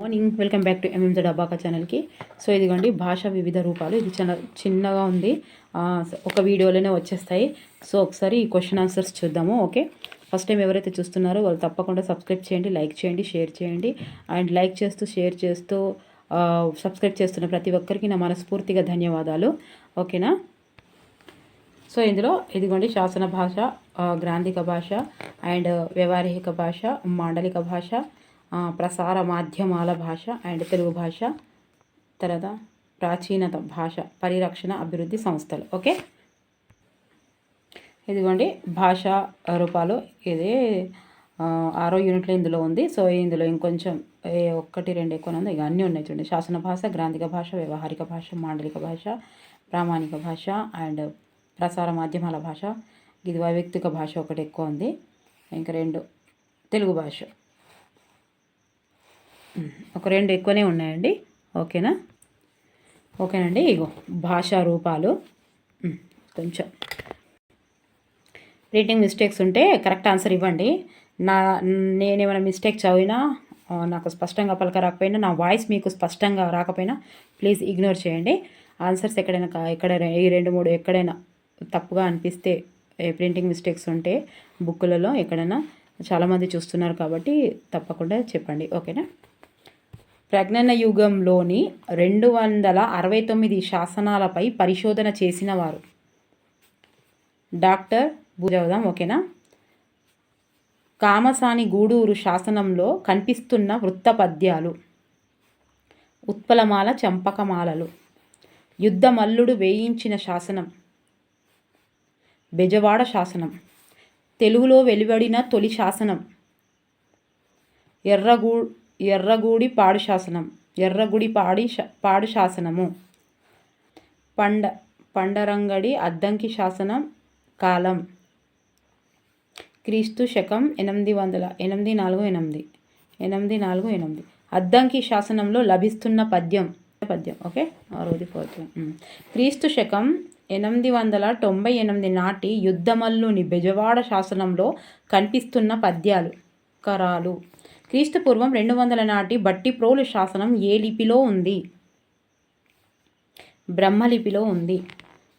Morning, welcome back to ఎంఎంజెడ్ abaca ఛానల్కి. So ఇదిగోండి భాష వివిధ రూపాలు. ఇది చాలా చిన్నగా ఉంది, ఒక వీడియోలోనే వచ్చేస్తాయి. సో ఒకసారి ఈ క్వశ్చన్ ఆన్సర్స్ చూద్దాము. ఓకే, ఫస్ట్ టైం ఎవరైతే చూస్తున్నారో వాళ్ళు తప్పకుండా సబ్స్క్రైబ్ చేయండి, లైక్ చేయండి, షేర్ చేయండి. అండ్ లైక్ చేస్తూ షేర్ చేస్తూ సబ్స్క్రైబ్ చేస్తున్న ప్రతి ఒక్కరికి నా మనస్ఫూర్తిగా ధన్యవాదాలు. ఓకేనా. సో ఇందులో ఇదిగోండి శాసన భాష, గ్రాంధిక భాష అండ్ వ్యవహారిక భాష, మాండలిక భాష, ప్రసార మాధ్యమాల భాష అండ్ తెలుగు భాష, తర్వాత ప్రాచీనత భాష పరిరక్షణ అభివృద్ధి సంస్థలు. ఓకే, ఇదిగోండి భాషా రూపాలు. ఇది 6వ యూనిట్లో ఇందులో ఉంది. సో ఇందులో ఇంకొంచెం 1-2 ఎక్కువ ఉంది. ఇక అన్నీ ఉన్నాయి చూడండి. శాసన భాష, గ్రాంధిక భాష, వ్యవహారిక భాష, మాండలిక భాష, ప్రామాణిక భాష అండ్ ప్రసార మాధ్యమాల భాష. ఇది వైయక్తిక భాష ఒకటి ఎక్కువ ఉంది. ఇంకా 2 తెలుగు భాష, ఒక 2 ఎక్కువనే ఉన్నాయండి. ఓకేనండి. ఇగో భాషా రూపాలు. కొంచెం రీడింగ్ మిస్టేక్స్ ఉంటే కరెక్ట్ ఆన్సర్ ఇవ్వండి. నేనేమైనా మిస్టేక్ చదివినా, నాకు స్పష్టంగా పలక రాకపోయినా, నా వాయిస్ మీకు స్పష్టంగా రాకపోయినా ప్లీజ్ ఇగ్నోర్ చేయండి. ఆన్సర్స్ ఎక్కడైనా ఈ 2-3 ఎక్కడైనా తప్పుగా అనిపిస్తే, ప్రింటింగ్ మిస్టేక్స్ ఉంటే బుక్కులలో ఎక్కడైనా, చాలామంది చూస్తున్నారు కాబట్టి తప్పకుండా చెప్పండి. ఓకేనా. ప్రజ్ఞాన యుగంలోని 269 శాసనాలపై పరిశోధన చేసిన వారు డాక్టర్ భుజవదం. ఓకేనా. కామసాని గూడూరు శాసనంలో కనిపిస్తున్న వృత్త పద్యాలు: ఉత్పలమాల, చంపకమాలలు. యుద్ధమల్లుడు వేయించిన శాసనం బెజవాడ శాసనం. తెలుగులో వెలువడిన తొలి శాసనం ఎర్రగూడి పాడు శాసనం, ఎర్రగుడి పాడు శాసనము. పండరంగడి అద్దంకి శాసనం కాలం క్రీస్తు శకం 848. అద్దంకి శాసనంలో లభిస్తున్న పద్యం. Okay, 4th. క్రీస్తు శకం 898 నాటి యుద్ధమల్లుని బెజవాడ శాసనంలో కనిపిస్తున్న పద్యాలు కరాలు. క్రీస్తు పూర్వం 200 నాటి బట్టిప్రోలు శాసనం ఏ లిపిలో ఉంది? బ్రహ్మలిపిలో ఉంది.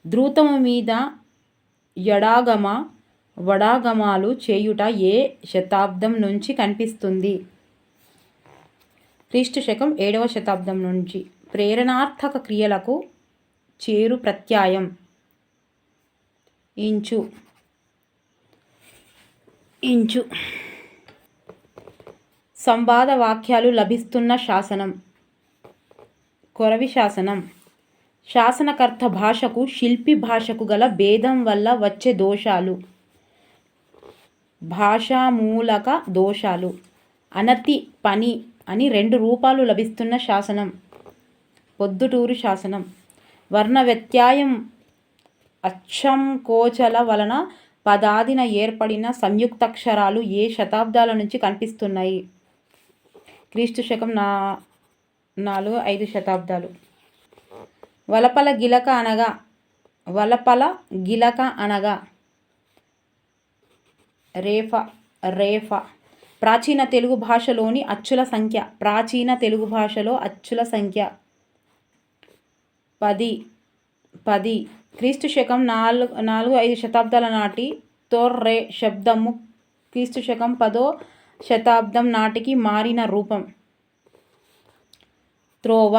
ధృతము మీద ఎడాగమ వడాగమాలు చేయుట ఏ శతాబ్దం నుంచి కనిపిస్తుంది? క్రీస్తు శకం 7వ శతాబ్దం నుంచి. ప్రేరణార్థక క్రియలకు చేరు ప్రత్యయం ఇంచు. సంవాద వాక్యాలు లభిస్తున్న శాసనం కొరవి శాసనం. శాసనకర్త భాషకు శిల్పి భాషకు గల భేదం వల్ల వచ్చే దోషాలు: భాషామూలక దోషాలు. అనతి పని అని 2 రూపాలు లభిస్తున్న శాసనం పొద్దుటూరు శాసనం. వర్ణ వ్యత్యాయం అచ్చంకోచల వలన పదాదిన ఏర్పడిన సంయుక్తాక్షరాలు ఏ శతాబ్దాల నుంచి కనిపిస్తున్నాయి? క్రీస్తు శకం 4-5 శతాబ్దాలు. వలపల గిలక అనగా రేఫ. ప్రాచీన తెలుగు భాషలోని అచ్చుల సంఖ్య. ప్రాచీన తెలుగు భాషలో అచ్చుల సంఖ్య 10. క్రీస్తు శకం 4-5 శతాబ్దాల నాటి తొర్రె శబ్దము క్రీస్తు శకం 10వ శతాబ్దం నాటికి మారిన రూపం త్రోవ.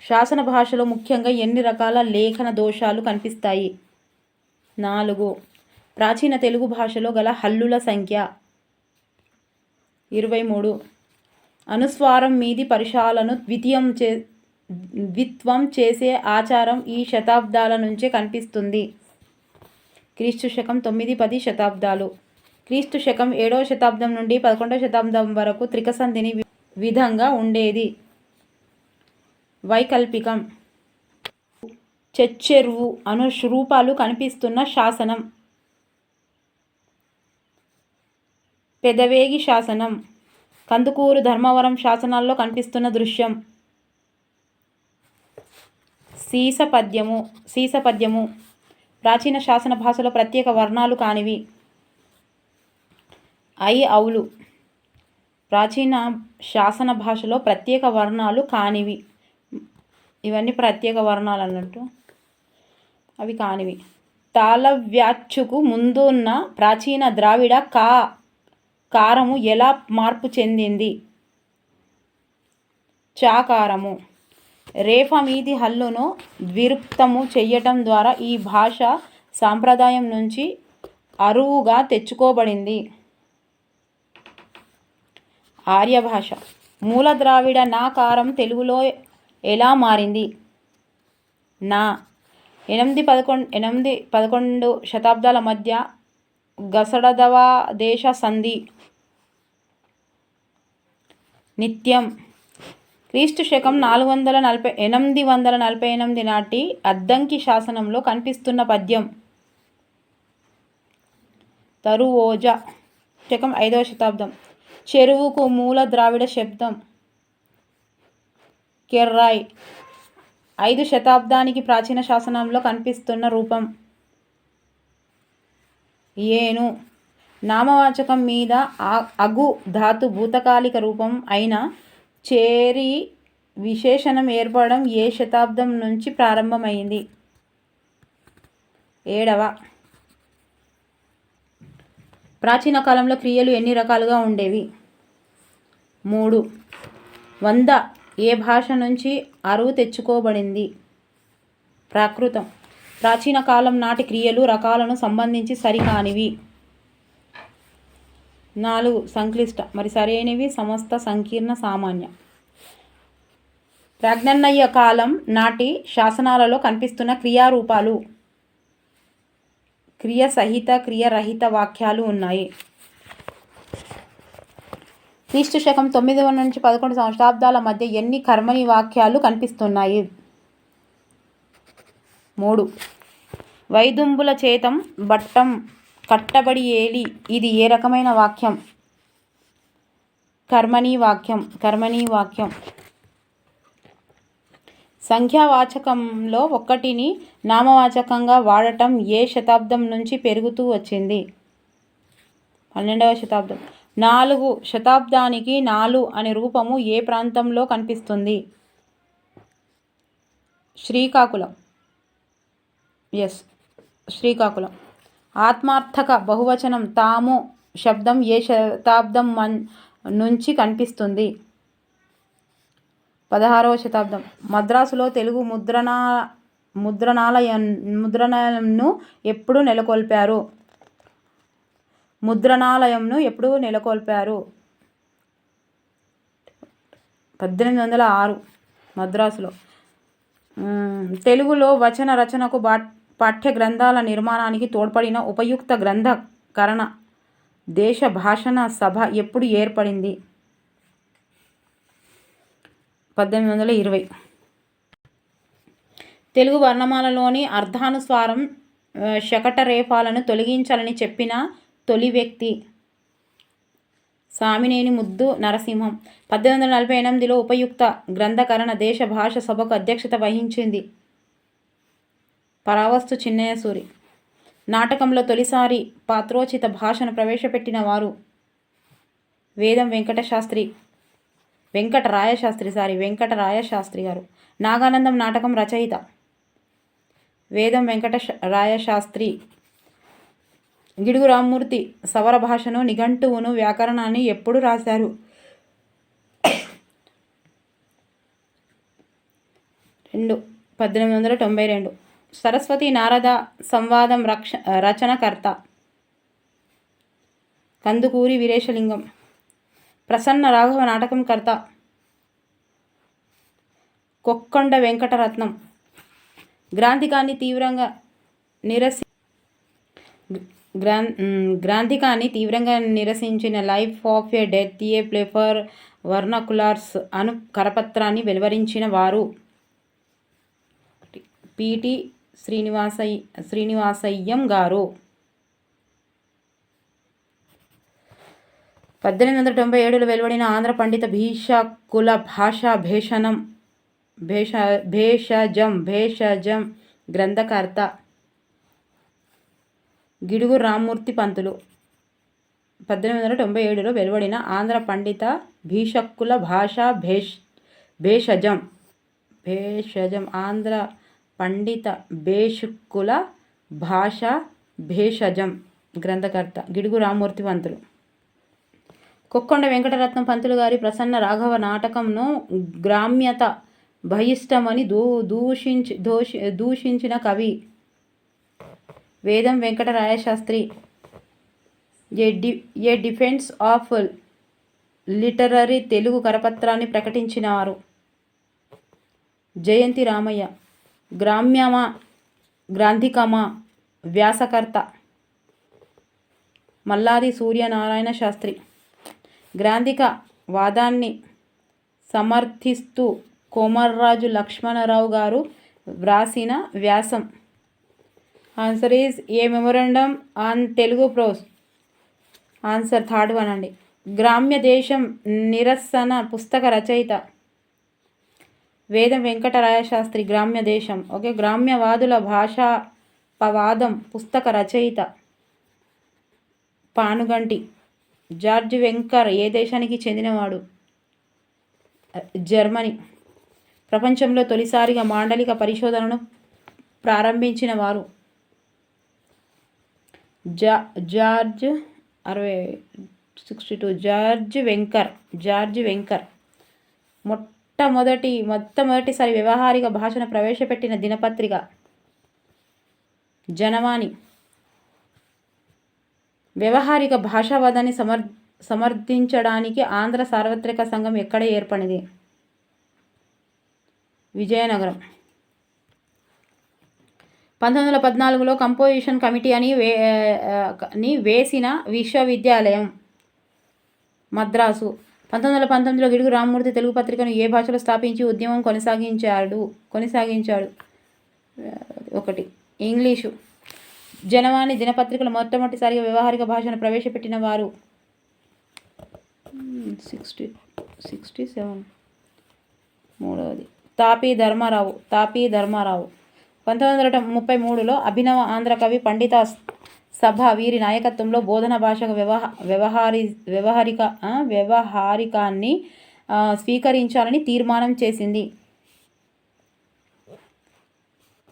శాసన భాషలో ముఖ్యంగా ఎన్ని రకాల లేఖన దోషాలు కనిపిస్తాయి? 4. ప్రాచీన తెలుగు భాషలో గల హల్లుల సంఖ్య 23. అనుస్వారం మీది పరుషాలను ద్విత్వం చేసే ఆచారం ఈ శతాబ్దాల నుంచే కనిపిస్తుంది. క్రీస్తు శకం 9-10 శతాబ్దాలు. క్రీస్తు శకం 7వ శతాబ్దం నుండి 11వ శతాబ్దం వరకు త్రికసంధిని విధంగా ఉండేది. వైకల్పికం. చెచ్చెరువు అను రూపాలు కనిపిస్తున్న శాసనం పెదవేగి శాసనం. కందుకూరు, ధర్మవరం శాసనాల్లో కనిపిస్తున్న దృశ్యం సీసపద్యము. ప్రాచీన శాసన భాషలో ప్రత్యేక వర్ణాలు కానివి ఐ, ఔలు. ప్రాచీన శాసన భాషలో ప్రత్యేక వర్ణాలు కానివి. ఇవన్నీ ప్రత్యేక వర్ణాలు అన్నట్టు, అవి కానివి. తాళవ్యాచ్చుకు ముందు ఉన్న ప్రాచీన ద్రావిడ కారము ఎలా మార్పు చెందింది? చాకారము. రేఫ మీది హల్లును ద్విరుక్తము చెయ్యటం ద్వారా ఈ భాష సాంప్రదాయం నుంచి అరువుగా తెచ్చుకోబడింది. ఆర్య భాష. మూల ద్రావిడ నాకారం తెలుగులో ఎలా మారింది? నా. 8-11 శతాబ్దాల మధ్య గసడదవాదేశ సంధి. నిత్యం. క్రీస్తు శకం 848 నాటి అద్దంకి శాసనంలో కనిపిస్తున్న పద్యం. తరువోజ. శకం 5వ శతాబ్దం. చెరువుకు మూల ద్రావిడ శబ్దం కెర్రాయ్. 5 శతాబ్దానికి ప్రాచీన శాసనంలో కనిపిస్తున్న రూపం ఏను. నామవాచకం మీద అగు ధాతు భూతకాలిక రూపం అయిన చేరి విశేషణం ఏర్పడడం ఏ శతాబ్దం నుంచి ప్రారంభమైంది? 7వ. ప్రాచీన కాలంలో క్రియలు ఎన్ని రకాలుగా ఉండేవి? 3. 100 ఏ భాష నుంచి అరువు తెచ్చుకోబడింది? ప్రాకృతం. ప్రాచీన కాలం నాటి క్రియలు రకాలను సంబంధించి సరికానివి. 4 సంక్లిష్ట మరి సరైనవి సమస్త సంకీర్ణ సామాన్య. ప్రాజ్ఞన్నయ్య కాలం నాటి శాసనాలలో కనిపిస్తున్న క్రియారూపాలు. క్రియ సహిత క్రియరహిత వాక్యాలు ఉన్నాయి. క్రీస్తు శకం 9వ నుంచి 11 శతాబ్దాల మధ్య ఎన్ని కర్మని వాక్యాలు కనిపిస్తున్నాయి? 3. వైదుంబుల చేతం బట్టం కట్టబడి ఏలి ఇది ఏ రకమైన వాక్యం? కర్మణీ వాక్యం. సంఖ్యావాచకంలో ఒకటిని నామవాచకంగా వాడటం ఏ శతాబ్దం నుంచి పెరుగుతూ వచ్చింది? 12వ శతాబ్దం. 4 శతాబ్దానికి నాలు అనే రూపము ఏ ప్రాంతంలో కనిపిస్తుంది? శ్రీకాకుళం. శ్రీకాకుళం. ఆత్మార్థక బహువచనం తాము శబ్దం ఏ శతాబ్దం నుంచి కనిపిస్తుంది? 16వ శతాబ్దం. మద్రాసులో తెలుగు ముద్రణాలయంను ఎప్పుడు నెలకొల్పారు? 1806 మద్రాసులో. తెలుగులో వచన రచనకు పాఠ్య గ్రంథాల నిర్మాణానికి తోడ్పడిన ఉపయుక్త గ్రంథకరణ దేశ భాషణ సభ ఎప్పుడు ఏర్పడింది? 1820. తెలుగు వర్ణమాలలోని అర్ధానుస్వారం శకట రేఫాలను తొలగించాలని చెప్పిన తొలి వ్యక్తి? సామినేని ముద్దు నరసింహం. 1848లో ఉపయుక్త గ్రంథకరణ దేశ భాష సభకు అధ్యక్షత వహించింది పరావస్తు చిన్నయ్య సూరి. నాటకంలో తొలిసారి పాత్రోచిత భాషను ప్రవేశపెట్టిన వారు? వేదం వెంకటరాయశాస్త్రి గారు. నాగానందం నాటకం రచయిత? వేదం వెంకటరాయశాస్త్రి. గిడుగు రామ్మూర్తి సవర భాషను, నిఘంటువును, వ్యాకరణాన్ని ఎప్పుడు రాశారు? 1892. సరస్వతి నారద సంవాదం రచనకర్త? కందుకూరి వీరేశలింగం. ప్రసన్న రాఘవ నాటకం కర్త? కొక్కొండ వెంకటరత్నం. గ్రాంథికాన్ని తీవ్రంగా నిరసించిన life of a death a play for vernaculars అను కరపత్రాన్ని వెలువరించిన వారు? పిటి శ్రీనివాసయ్యం గారు. 1897లో వెలువడిన ఆంధ్ర పండిత భీషకుల భాషా భేషజం గ్రంథకర్త? గిడుగు రామ్మూర్తి పంతులు. 1897లో వెలువడిన ఆంధ్ర పండిత భీషక్కుల భాషా భేషజం ఆంధ్ర పండిత భీషక్కుల భాషా భేషజం గ్రంథకర్త గిడుగు రామ్మూర్తి పంతులు. కొక్కొండ వెంకటరత్నం పంతులు గారి ప్రసన్న రాఘవ నాటకంను గ్రామ్యత బహిష్టమని దూషించిన కవి Vedam Venkatarayasastri. A defence of literary Telugu కరపత్రాన్ని ప్రకటించినారు జయంతి రామయ్య. గ్రాంధికమా వ్యాసకర్త మల్లాది సూర్యనారాయణ శాస్త్రి. గ్రాంధిక వాదాన్ని సమర్థిస్తూ కోమర్రాజు లక్ష్మణరావు గారు వ్రాసిన వ్యాసం. Answer is a memorandum on Telugu prose. Answer third one అండి. గ్రామ్య దేశం నిరసన పుస్తక రచయిత వేదం వెంకటరాయశాస్త్రి. గ్రామ్య దేశం ఓకే. గ్రామ్యవాదుల భాషాపవాదం పుస్తక రచయిత పానుగంటి. జార్జ్ వెంకర్ ఏ దేశానికి చెందినవాడు? జర్మనీ. ప్రపంచంలో తొలిసారిగా మాండలిక పరిశోధనను ప్రారంభించిన వారు? జార్జ్ వెంకర్. మొట్టమొదటిసారి వ్యవహారిక భాషను ప్రవేశపెట్టిన దినపత్రిక జనవాణి. వ్యవహారిక భాషావాదాన్ని సమర్థించడానికి ఆంధ్ర సార్వత్రిక సంఘం ఎక్కడ ఏర్పడింది? విజయనగరం. 1914లో కంపోజిషన్ కమిటీ అని వేసిన విశ్వవిద్యాలయం మద్రాసు. 1919లో గిడుగు రామ్మూర్తి తెలుగు పత్రికను ఏ భాషలో స్థాపించి ఉద్యమం కొనసాగించాడు? 1 ఇంగ్లీషు. జనవాణి దినపత్రికలో మొట్టమొదటిసారిగా వ్యవహారిక భాషను ప్రవేశపెట్టిన వారు? 67. తాపీ ధర్మారావు. 1933లో అభినవ ఆంధ్ర కవి పండిత సభ వీరి నాయకత్వంలో బోధన భాషకు వ్యవహారికాన్ని స్వీకరించాలని తీర్మానం చేసింది.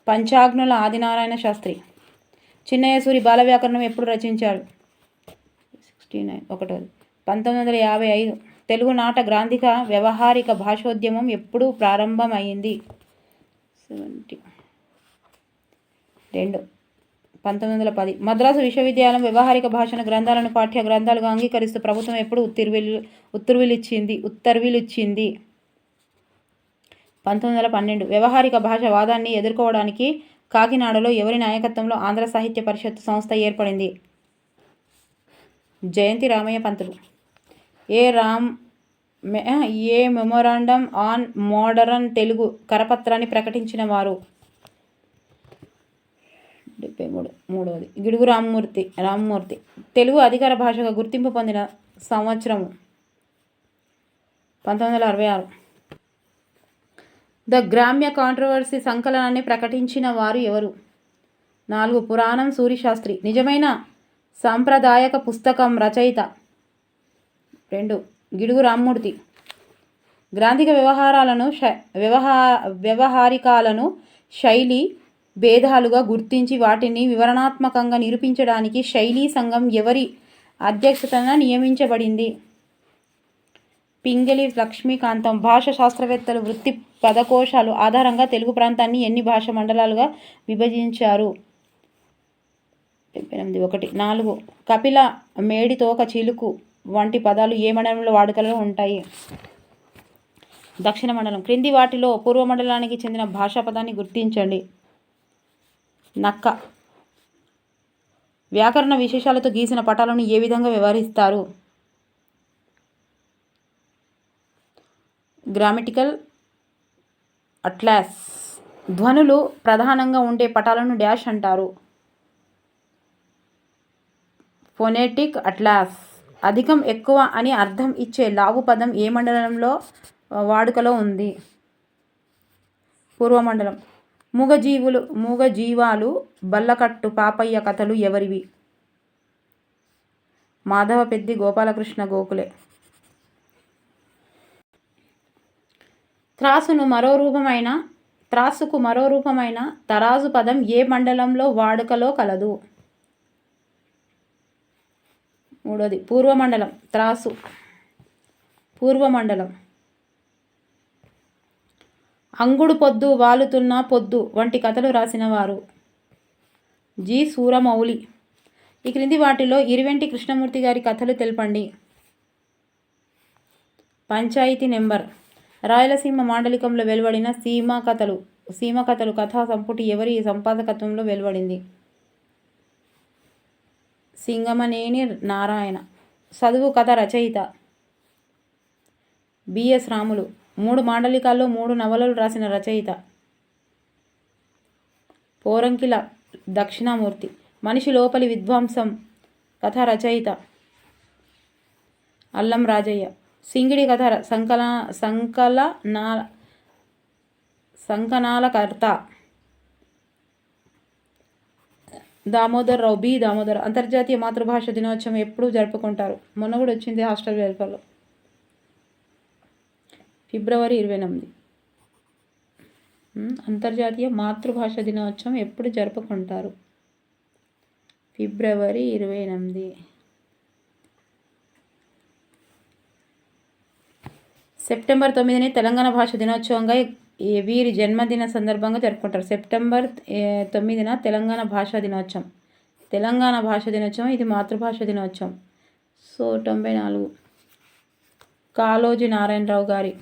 పంచాగ్నుల ఆదినారాయణ శాస్త్రి. చిన్నయసూరి బాల వ్యాకరణం ఎప్పుడు రచించాడు? 1955. తెలుగునాట గ్రాంధిక వ్యవహారిక భాషోద్యమం ఎప్పుడు ప్రారంభమైంది? 1910. మద్రాసు విశ్వవిద్యాలయం వ్యవహారిక భాషను గ్రంథాలను పాఠ్య గ్రంథాలుగా అంగీకరిస్తూ ప్రభుత్వం ఎప్పుడు ఉత్తర్వులిచ్చింది? 1912. వ్యవహారిక భాష వాదాన్ని ఎదుర్కోవడానికి కాకినాడలో ఎవరి నాయకత్వంలో ఆంధ్ర సాహిత్య పరిషత్ సంస్థ ఏర్పడింది? జయంతి రామయ్య పంతులు. ఏ మెమొరాండం ఆన్ మోడరన్ తెలుగు కరపత్రాన్ని ప్రకటించిన వారు? 73. గిడుగు రామ్మూర్తి. తెలుగు అధికార భాషగా గుర్తింపు పొందిన సంవత్సరము? 1966. ద గ్రామ్య కాంట్రవర్సీ సంకలనాన్ని ప్రకటించిన వారు ఎవరు? 4. పురాణం సూరిశాస్త్రి. నిజమైన సాంప్రదాయక పుస్తకం రచయిత? 2. గిడుగు రామ్మూర్తి. గ్రాంధిక వ్యవహారికాలను శైలి భేదాలుగా గుర్తించి వాటిని వివరణాత్మకంగా నిరూపించడానికి శైలీ సంఘం ఎవరి అధ్యక్షతన నియమించబడింది? పింగళి లక్ష్మీకాంతం. భాషా శాస్త్రవేత్తలు వృత్తి పదకోశాలు ఆధారంగా తెలుగు ప్రాంతాన్ని ఎన్ని భాషా మండలాలుగా విభజించారు? 1. 4. కపిల, మేడితోక, చిలుకు వంటి పదాలు ఏ మండలంలో వాడుకలో ఉంటాయి? దక్షిణ మండలం. క్రింది వాటిలో పూర్వ మండలానికి చెందిన భాషా పదాన్ని గుర్తించండి. నక్క. వ్యాకరణ విశేషాలతో గీసిన పటాలను ఏ విధంగా వ్యవహరిస్తారు? Grammatical atlas. ధ్వనులు ప్రధానంగా ఉండే పటాలను డాష్ అంటారు? Phonetic atlas. అధికం, ఎక్కువ అని అర్థం ఇచ్చే లావు పదం ఏ మండలంలో వాడుకలో ఉంది? పూర్వ మండలం. మూగజీవాలు, బల్లకట్టు పాపయ్య కథలు ఎవరివి? మాధవ పెద్ది గోపాలకృష్ణ గోఖలే. త్రాసుకు మరో రూపమైన తరాజు పదం ఏ మండలంలో వాడుకలో కలదు? మూడోది పూర్వమండలం. త్రాసు పూర్వమండలం. అంగుడు పొద్దు వాలుతున్న పొద్దు వంటి కథలు రాసిన వారు జి. సూరమౌళి. ఈ క్రింది వాటిలో ఇరువెంటి కృష్ణమూర్తి గారి కథలు తెలపండి. పంచాయితీ నెంబర్. రాయలసీమ మాండలికంలో వెలువడిన సీమ కథలు కథా సంపుటి ఎవరి సంపాదకత్వంలో వెలువడింది? సింగమనేని నారాయణ. చదువు కథ రచయిత బిఎస్ రాములు. 3 మాండలికాల్లో 3 నవలలు రాసిన రచయిత పోరంకిల దక్షిణామూర్తి. మనిషి లోపలి విధ్వంసం కథ రచయిత అల్లం రాజయ్య. సింగిడి కథ సంకలనాలకర్త దామోదరరావు. దామోదర్. అంతర్జాతీయ మాతృభాష దినోత్సవం ఎప్పుడు జరుపుకుంటారు? మొన్న కూడా వచ్చింది హాస్టల్ వెల్ఫేర్లో. ఫిబ్రవరి 28. అంతర్జాతీయ మాతృభాష దినోత్సవం ఎప్పుడు జరుపుకుంటారు? ఫిబ్రవరి 28. సెప్టెంబర్ 9ని తెలంగాణ భాష దినోత్సవంగా వీరి జన్మదిన సందర్భంగా జరుపుకుంటారు. సెప్టెంబర్ 9న తెలంగాణ భాషా దినోత్సవం. తెలంగాణ భాష దినోత్సవం, ఇది మాతృభాష దినోత్సవం. సో 94. కాళోజీ నారాయణరావు గారి.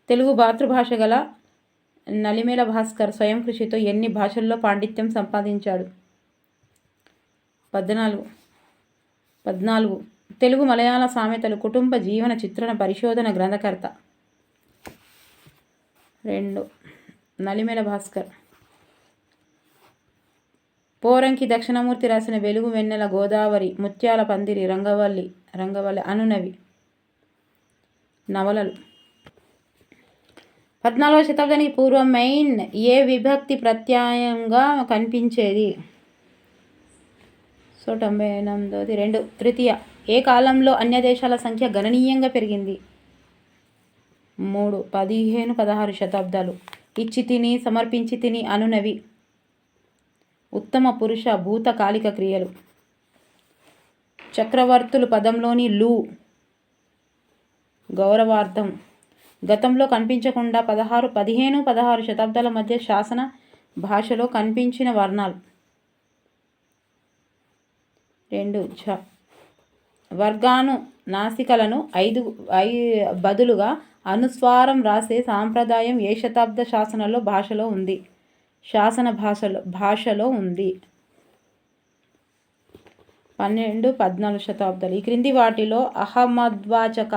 తెలుగు మాతృభాష గల నలిమేల భాస్కర్ స్వయం కృషితో ఎన్ని భాషల్లో పాండిత్యం సంపాదించాడు? 14. తెలుగు మలయాళ సామెతలు కుటుంబ జీవన చిత్రణ పరిశోధన గ్రంథకర్త 2. నలిమేల భాస్కర్. పోరంకి దక్షిణామూర్తి రాసిన వెలుగు వెన్నెల గోదావరి ముత్యాల పందిరి రంగవల్లి అనునవి నవలలు. 14వ శతాబ్దానికి పూర్వం మెయిన్ ఏ విభక్తి ప్రత్యయంగా కనిపించేది? సో 98. 2. తృతీయ. ఏ కాలంలో అన్య దేశాల సంఖ్య గణనీయంగా పెరిగింది? 3. 15-16 శతాబ్దాలు. ఇచ్చి తిని సమర్పించి తిని అనునవి ఉత్తమ పురుష భూతకాలిక క్రియలు. చక్రవర్తులు పదంలోని లు గౌరవార్థం. గతంలో కనిపించకుండా 15-16 శతాబ్దాల మధ్య శాసన భాషలో కనిపించిన వర్ణాలు. 2. వర్గాను నాసికలను 5 బదులుగా అనుస్వారం రాసే సాంప్రదాయం ఏ శతాబ్ద శాసనాల్లో భాషలో ఉంది? శాసన భాషలో ఉంది. 12-14 శతాబ్దాలు. ఈ క్రింది వాటిలో అహమద్వాచక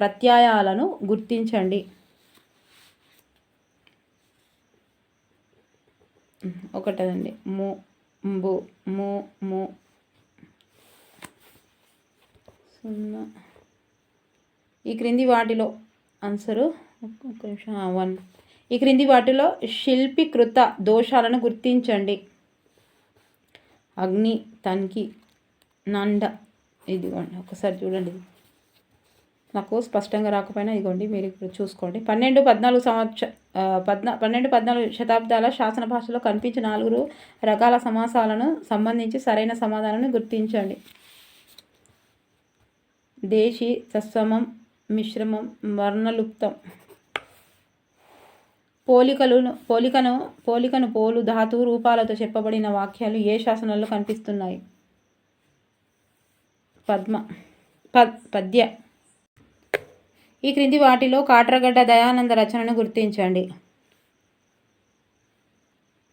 ప్రత్యయాలను గుర్తించండి. 1 ము బు ము ము 0. ఈ క్రింది వాటిలో ఆన్సరు 1. ఈ క్రింది వాటిలో శిల్పీకృత దోషాలను గుర్తించండి. అగ్ని, తన్కి, నండ. ఇదిగోండి ఒకసారి చూడండి, నాకు స్పష్టంగా రాకపోయినా ఇదిగోండి మీరు ఇప్పుడు చూసుకోండి. 12-14 శతాబ్దాల శాసన భాషలో కనిపించే 4 రకాల సమాసాలను సంబంధించి సరైన సమాధానాన్ని గుర్తించండి. దేశీ, తత్సమం, మిశ్రమం, వర్ణలుప్తం. పోలికను పోలు ధాతు రూపాలతో చెప్పబడిన వాక్యాలు ఏ శాసనాల్లో కనిపిస్తున్నాయి? పద్య. ఈ క్రింది వాటిలో కాట్రగడ్డ దయానంద రచనను గుర్తించండి.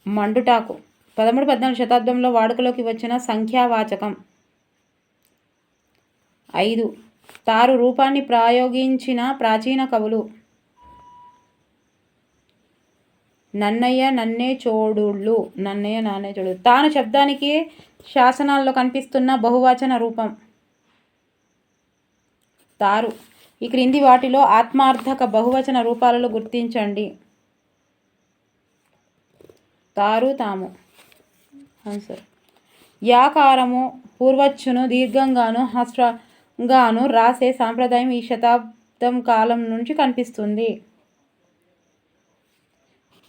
మండుటాకు. 13-14 శతాబ్దంలో వాడుకలోకి వచ్చిన సంఖ్యావాచకం. 5. తారు రూపాన్ని ప్రయోగించిన ప్రాచీన కవులు. నన్నయ్య నన్నే చోడుళ్ళు. తాను శబ్దానికి శాసనాల్లో కనిపిస్తున్న బహువచన రూపం తారు. ఈ క్రింది వాటిలో ఆత్మార్థక బహువచన రూపాలలో గుర్తించండి. తారు, తాము. ఆన్సర్. యాకారము పూర్వచ్చును దీర్ఘంగాను హ్రస్వంగాను రాసే సాంప్రదాయం ఈ శతాబ్దం కాలం నుంచి కనిపిస్తుంది.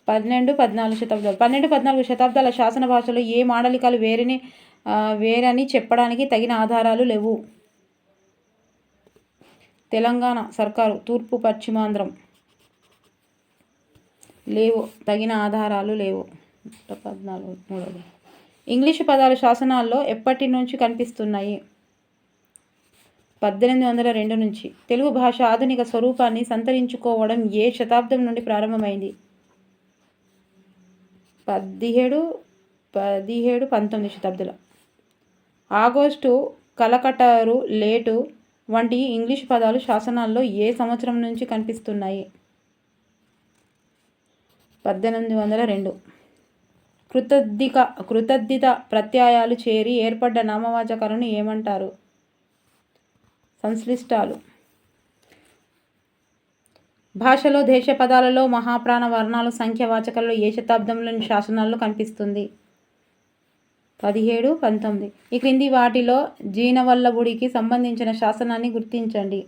12-14 శతాబ్దాలు 12-14 శతాబ్దాల శాసన భాషలో ఏ మాండలికాలు వేరని చెప్పడానికి తగిన ఆధారాలు లేవు. తెలంగాణ సర్కారు, తూర్పు పశ్చిమాంధ్రం లేవు, తగిన ఆధారాలు లేవు. 14 ఇంగ్లీషు పదాలు శాసనాల్లో ఎప్పటి నుంచి కనిపిస్తున్నాయి? 1802 నుంచి. తెలుగు భాష ఆధునిక స్వరూపాన్ని సంతరించుకోవడం ఏ శతాబ్దం నుండి ప్రారంభమైంది? 17-19 శతాబ్దాలు. ఆగస్టు, కలకటారు, లేటు వంటి ఇంగ్లీషు పదాలు శాసనాల్లో ఏ సంవత్సరం నుంచి కనిపిస్తున్నాయి? 1802. కృతద్ధిత ప్రత్యయాలు చేరి ఏర్పడ్డ నామవాచకాలను ఏమంటారు? సంశ్లిష్టాలు. భాషలో దేశ పదాలలో మహాప్రాణ వర్ణాలు సంఖ్య వాచకాలలో ఏ శతాబ్దంలోని శాసనాల్లో కనిపిస్తుంది? 17-19. ఈ క్రింది వాటిలో జీనవల్లభుడికి సంబంధించిన శాసనాన్ని గుర్తించండి.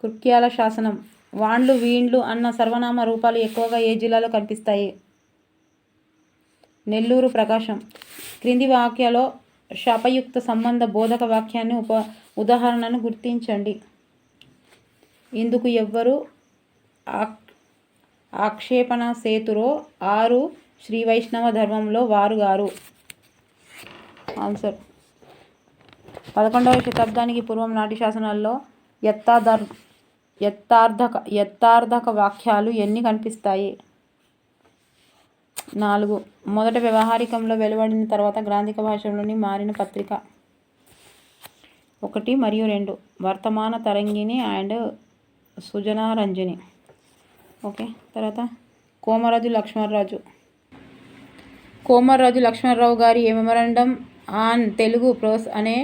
కుర్క్యాల శాసనం. వాండ్లు, వీండ్లు అన్న సర్వనామ రూపాలు ఎక్కువగా ఏ జిల్లాలో కనిపిస్తాయి? నెల్లూరు, ప్రకాశం. క్రింది వాక్యాలో శాపయుక్త సంబంధ బోధక వాక్యాన్ని ఉదాహరణను గుర్తించండి. ఇందుకు ఎవ్వరు ఆక్షేపణ సేతురో ఆరు శ్రీవైష్ణవ ధర్మంలో వారుగారు. ఆన్సర్. 11వ శతాబ్దానికి పూర్వం నాటి శాసనాల్లో యథార్థక వాక్యాలు ఎన్ని కనిపిస్తాయి? 4. మొదట వ్యవహారికంలో వెలువడిన తర్వాత గ్రాంధిక భాషలోని మారిన పత్రిక. 1 మరియు 2. వర్తమాన తరంగిణి అండ్ సుజనారంజని. ఓకే. తర్వాత కోమరాజు లక్ష్మణరావు గారి ఏ మెమరాండం ఆన్ తెలుగు ప్రోస్ అనే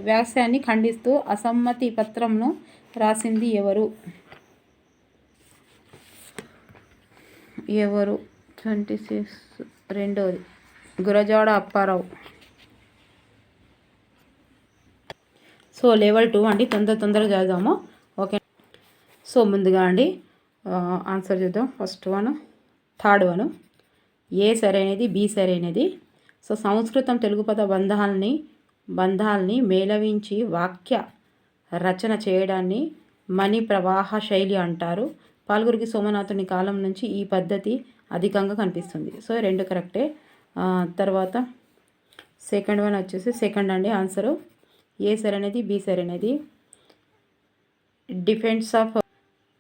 వ్యాసాన్ని ఖండిస్తూ అసమ్మతి పత్రంను రాసింది ఎవరు? 26. రెండవది గురజాడ అప్పారావు. సో లెవెల్ 2 అండి, తొందరగా చదువుదాము. ఓకే. సో ముందుగా అండి ఆన్సర్ చూద్దాం. First one, third one. A సరైనది, బి సరైనది. సో సంస్కృతం తెలుగు పద బంధాల్ని మేళవించి వాక్య రచన చేయడాన్ని మణి ప్రవాహ శైలి అంటారు. పాల్గురికి సోమనాథుని కాలం నుంచి ఈ పద్ధతి అధికంగా కనిపిస్తుంది. సో 2 కరెక్టే. తర్వాత సెకండ్ వన్ వచ్చేసి సెకండ్ అండి ఆన్సరు. ఏ సరైనది, బి సరైనది. Defence of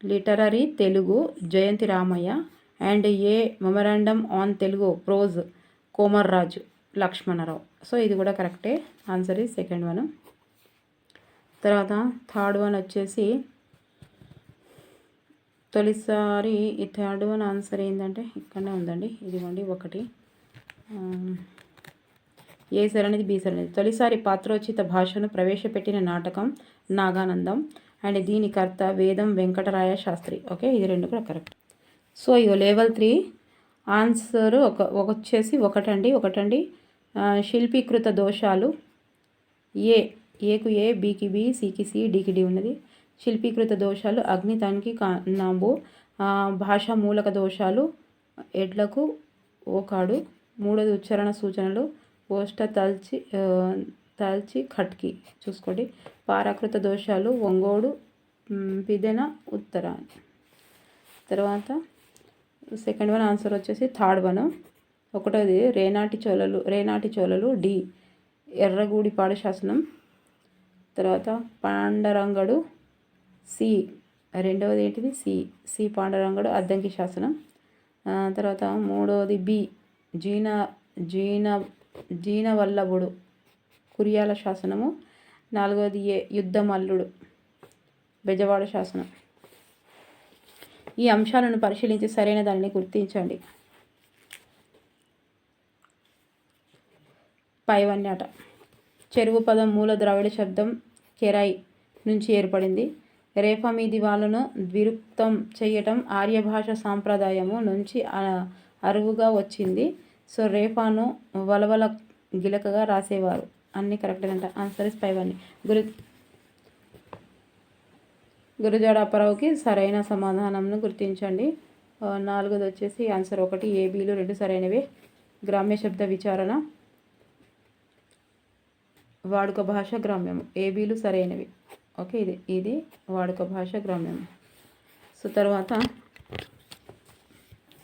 literary Telugu Jayanti Ramayya and a memorandum on Telugu prose Komarraju Lakshmanarao. So ఇది కూడా కరెక్టే. ఆన్సర్ ఈ సెకండ్ వన్. తర్వాత థర్డ్ వన్ వచ్చేసి తొలిసారి ఈ థర్డ్ వన్ ఆన్సర్ ఏంటంటే ఇక్కడనే ఉందండి, ఇదిగోండి 1. ఏ సరైనది, బి సరైనది. తొలిసారి పాత్రోచిత భాషను ప్రవేశపెట్టిన నాటకం నాగానందం అండ్ దీని కర్త వేదం వెంకటరాయ శాస్త్రి. ఓకే, ఇది 2 కూడా కరెక్ట్. సో ఇగో లెవెల్ 3 ఆన్సర్ వచ్చేసి ఒకటండి. శిల్పీకృత దోషాలు. ఏకు ఏ, బికి బి, సికి సి, డికి డి ఉన్నది. శిల్పీకృత దోషాలు అగ్ని తనికి నాంబు. భాషా మూలక దోషాలు ఎడ్లకు ఓకాడు. 3వది ఉచ్చారణ సూచనలు ఓష్ట తల్చి ఖట్కి చూసుకోండి. పారాకృత దోషాలు ఒంగోడు పిదెన ఉత్తర. తర్వాత సెకండ్ వన్ ఆన్సర్ వచ్చేసి థర్డ్ వన్. 1వది రేనాటి చోళలు డి ఎర్రగూడిపాడు శాసనం. తర్వాత పాండరంగడు సి. 2వది ఏంటిది సి పాండరంగడు అద్దంకి శాసనం. తర్వాత 3వది బి జీనవల్లభుడు కురియాల శాసనము. 4వది ఏ యుద్ధమల్లుడు బెజవాడ శాసనం. ఈ అంశాలను పరిశీలించి సరైన దానిని గుర్తించండి. పైవన్యాట. చెరువు పదం మూల ద్రావిడ శబ్దం కెరై నుంచి ఏర్పడింది. రేఫ మీది వాళ్ళను ద్విరుక్తం చేయటం ఆర్య భాష సాంప్రదాయము నుంచి అరువుగా వచ్చింది. సో రేపాను వలవల గిలకగా రాసేవారు. అన్నీ కరెక్టే అంట. ఆన్సర్ ఇస్ 5 అన్ని. గురజాడ అప్పారావుకి సరైన సమాధానంను గుర్తించండి. 4ది వచ్చేసి ఆన్సర్ 1 ఏబీలు 2 సరైనవే. గ్రామ్య శబ్ద విచారణ, వాడుక భాష, గ్రామ్యము ఏబీలు సరైనవి. ఓకే, ఇది వాడుక భాష, గ్రామ్యము. సో తర్వాత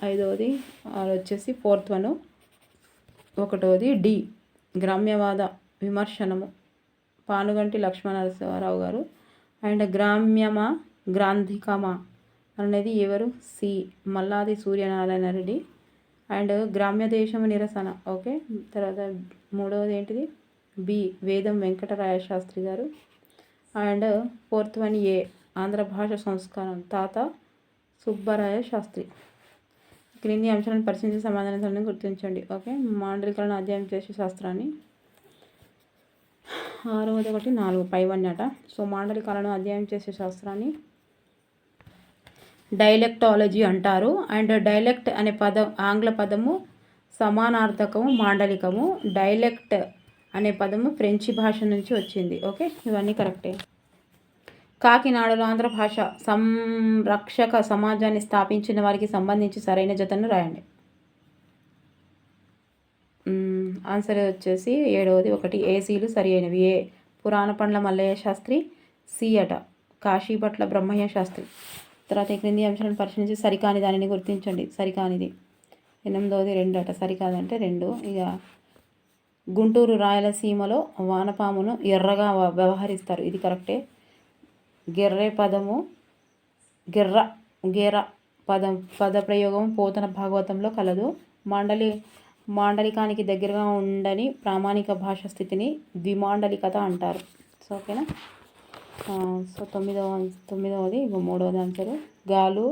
5వది వచ్చేసి 4th వన్. 1వది డి గ్రామ్యవాద విమర్శనము, పానుగంటి లక్ష్మణనరసింహారావు గారు. అండ్ గ్రామ్యమా గ్రాంధికమా అనేది ఎవరు? సి మల్లాది సూర్యనారాయణ రెడ్డి. అండ్ గ్రామ్య దేశము నిరసన. ఓకే, తర్వాత 3వది ఏంటిది? బి వేదం వెంకటరాయ శాస్త్రి గారు. అండ్ 4th వన్ ఏ ఆంధ్ర భాష సంస్కారం, తాత సుబ్బరాయ శాస్త్రి. క్రింది అంశాలను పరిశీలించి సమాధానాలను గుర్తించండి. ఓకే, మాండలికలను అధ్యయనం చేసే శాస్త్రాన్ని. 6వది 1 4 5 అట. సో మాండలికాలను అధ్యయనం చేసే శాస్త్రాన్ని డైలెక్టాలజీ అంటారు. అండ్ డైలెక్ట్ అనే పదం ఆంగ్ల పదము, సమానార్థకము మాండలికము. డైలెక్ట్ అనే పదము ఫ్రెంచి భాష నుంచి వచ్చింది. ఓకే, ఇవన్నీ కరెక్టే. కాకినాడలో ఆంధ్ర భాష సంరక్షక సమాజాన్ని స్థాపించిన వారికి సంబంధించి సరైన జతను రాయండి. ఆన్సర్ వచ్చేసి 7వది 1 ఏసీలు సరైనవి. ఏ పురాణ పండ్ల మల్లయ్య శాస్త్రి. సి అట కాశీపట్ల బ్రహ్మయ్య శాస్త్రి. తర్వాత క్రింది అంశాలను పరిశీలించి సరికాని దానిని గుర్తించండి. సరికానిది 8వది 2 అట. సరికాదంటే 2. ఇక గుంటూరు రాయలసీమలో వానపామును ఎర్రగా వ్యవహరిస్తారు. ఇది కరెక్టే. గెర్రె పదము గెర్ర పదప్రయోగం పోతన భాగవతంలో కలదు. మాండలికానికి దగ్గరగా ఉండని ప్రామాణిక భాష స్థితిని ద్విమాండలికత అంటారు. సో ఓకేనా. So 9వది 3వది answer. గాలు,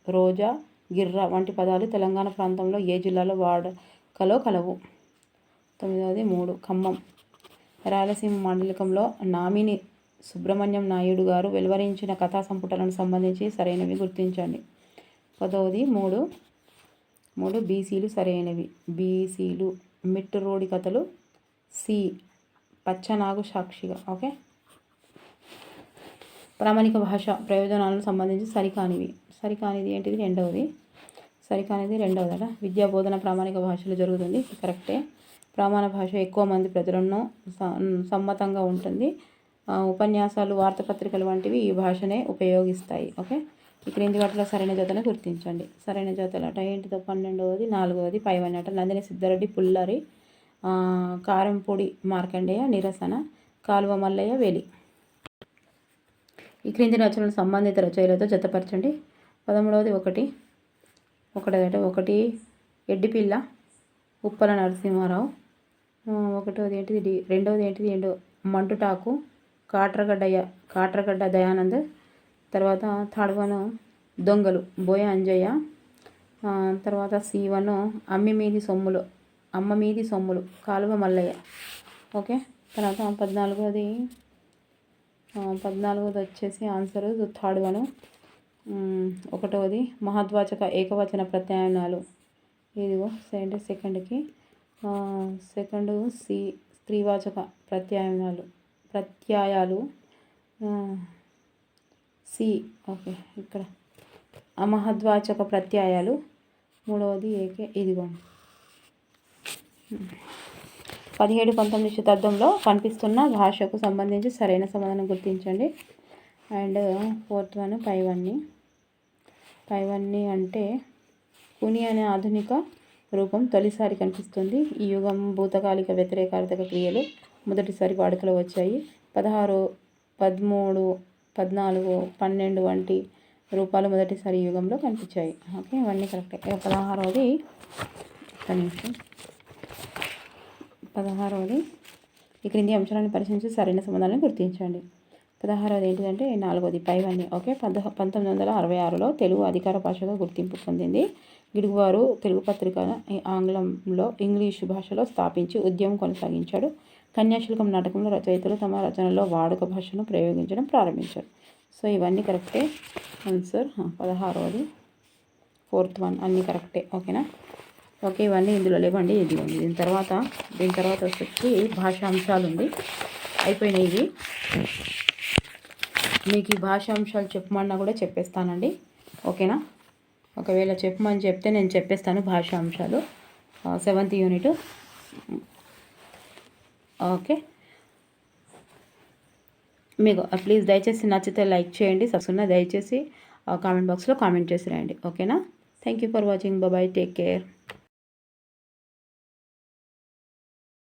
రోజా, గిర్ర వంటి పదాలు తెలంగాణ ప్రాంతంలో ఏ జిల్లాలో వాడుకలో కలవు? 9వది 3 ఖమ్మం. రాయలసీమ మాండలికంలో నామిని సుబ్రహ్మణ్యం నాయుడు గారు వెలువరించిన కథా సంపుటాలను సంబంధించి సరైనవి గుర్తించండి. 10వది 3 బీసీలు సరైనవి. బీసీలు మిట్టు రోడి కథలు. సి పచ్చనాగు సాక్షిగా. ఓకే, ప్రామాణిక భాష ప్రయోజనాలను సంబంధించి సరికానివి. సరికానిది ఏంటిది? 2వది. సరికానిది 2వదట. విద్యా బోధన ప్రామాణిక భాషలో జరుగుతుంది. కరెక్టే. ప్రామాణ భాష ఎక్కువ మంది ప్రజలను సమ్మతంగా ఉంటుంది. ఉపన్యాసాలు, వార్తాపత్రికలు వంటివి ఈ భాషనే ఉపయోగిస్తాయి. ఓకే, ఈ క్రింది వాటిలో సరైన జతను గుర్తించండి. సరైన జతలు అట ఏంటిదో? 12వది 4వది 5 అట. నందిని సిద్ధారెడ్డి పుల్లరి, కారంపొడి మార్కండేయ నిరసన, కాలువ మల్లయ్య వేలి. ఈ క్రింది రచనలు సంబంధిత రచయిలతో జతపరచండి. 13వది 1 ఎడ్డిపిల్ల ఉప్పల నరసింహారావు. 1వది ఏంటిది? 2వది ఏంటిది? మంటుటాకు కాట్రగడ్డ దయానంద్. తర్వాత 3rd వన్ దొంగలు బోయ అంజయ్య. తర్వాత C1 అమ్మ మీది సొమ్ములు కాలువ మల్లయ్య. ఓకే, తర్వాత 14వది వచ్చేసి ఆన్సరు 3rd వన్. 1వది మహద్వాచక ఏకవచన ప్రత్యాయనాలు. ఇదిగో సెకండ్కి. సెకండ్ సి స్త్రీవాచక ప్రత్యయాలు. సి ఓకే, ఇక్కడ అమహద్వాచక ప్రత్యయాలు. 3వది ఏకే. ఇదిగోండి 17-19 శతాబ్దంలో కనిపిస్తున్న భాషకు సంబంధించి సరైన సమాధానం గుర్తించండి. అండ్ 4th వన్ 5 అంటే కుని అనే ఆధునిక రూపం తొలిసారి కనిపిస్తుంది. ఈ యుగం భూతకాలిక వ్యతిరేకార్థక క్రియలు మొదటిసారి వాడుకలో వచ్చాయి. 16, 13, 14, 12 వంటి రూపాలు మొదటిసారి యుగంలో కనిపించాయి. ఓకే, ఇవన్నీ కరెక్టే. 16వది 16వది ఈ క్రింది అంశాలను పరిశీలించి సరైన సమాధానాన్ని గుర్తించండి. 16వది ఏంటిదంటే 4వది 5 ఓకే. 1966లో తెలుగు అధికార భాషగా గుర్తింపు పొందింది. గిడుగువారు తెలుగు పత్రిక ఆంగ్లంలో ఇంగ్లీషు భాషలో స్థాపించి ఉద్యమం కొనసాగించాడు. కన్యాశుల్కం నాటకంలో రచయితలు తమ రచనల్లో వాడుక భాషను ప్రయోగించడం ప్రారంభించారు. సో ఇవన్నీ కరెక్టే. ఆన్సర్ 16వది 4th వన్ అన్నీ కరెక్టే. ఓకేనా. ఓకే, ఇవన్నీ ఇందులో లేవండి. ఇదిగోండి. దీని తర్వాత వచ్చి భాషాంశాలు ఉంది. అయిపోయినాయి ఇవి. మీకు ఈ భాషాంశాలు చెప్పమన్నా కూడా చెప్పేస్తానండి. ఓకేనా? ఒకవేళ చెప్పమని చెప్తే నేను చెప్పేస్తాను భాషాంశాలు. 7th unit. ఓకే, మీకు ప్లీజ్ దయచేసి నచ్చితే లైక్ చేయండి. సబ్స్క్రైబ్ దయచేసి కామెంట్ బాక్స్లో కామెంట్ చేసి రండి. ఓకేనా? Thank you for watching. Bye, take care.